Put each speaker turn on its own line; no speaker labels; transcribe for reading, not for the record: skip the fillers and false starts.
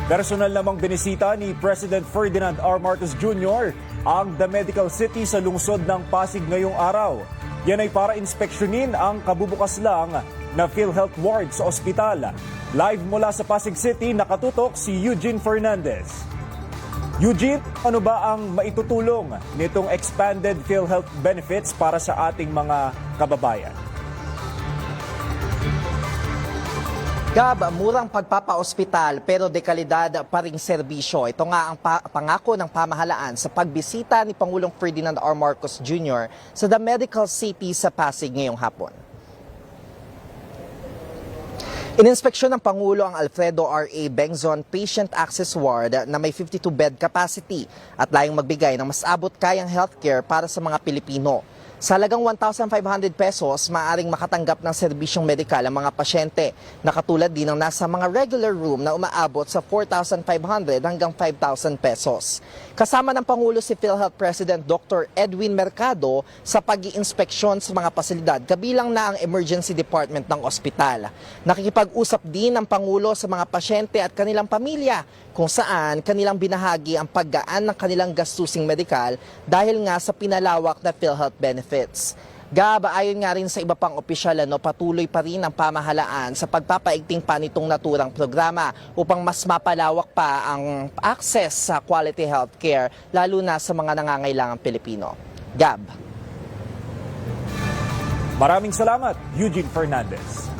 Personal namang binisita ni President Ferdinand R. Marcos Jr. ang The Medical City sa lungsod ng Pasig ngayong araw. Yan ay para inspeksyonin ang kabubukas lang na PhilHealth ward sa ospital. Live mula sa Pasig City, nakatutok si Eugene Fernandez. Eugene, ano ba ang maitutulong nitong expanded PhilHealth benefits para sa ating mga kababayan?
Gab, murang pagpapaospital pero dekalidad pa ring serbisyo. Ito nga ang pangako ng pamahalaan sa pagbisita ni Pangulong Ferdinand R. Marcos Jr. sa The Medical City sa Pasig ngayong hapon. Ininspeksyon ng Pangulo ang Alfredo R.A. Bengzon Patient Access Ward na may 52-bed capacity at layong magbigay ng mas abot kayang healthcare para sa mga Pilipino. Sa halagang 1,500 pesos, maaaring makatanggap ng serbisyong medikal ang mga pasyente na katulad din ng nasa mga regular room na umaabot sa 4,500 hanggang 5,000 pesos. Kasama ng Pangulo si PhilHealth President Dr. Edwin Mercado sa pag-iinspeksyon sa mga pasilidad, kabilang na ang Emergency Department ng ospital. Nakikipag-usap din ng Pangulo sa mga pasyente at kanilang pamilya kung saan kanilang binahagi ang paggaan ng kanilang gastusing medikal dahil nga sa pinalawak na PhilHealth benefits. Gab, ayon nga rin sa iba pang opisyal, patuloy pa rin ang pamahalaan sa pagpapaigting pa nitong naturang programa upang mas mapalawak pa ang access sa quality healthcare lalo na sa mga nangangailangang Pilipino. Gab.
Maraming salamat, Eugene Fernandez.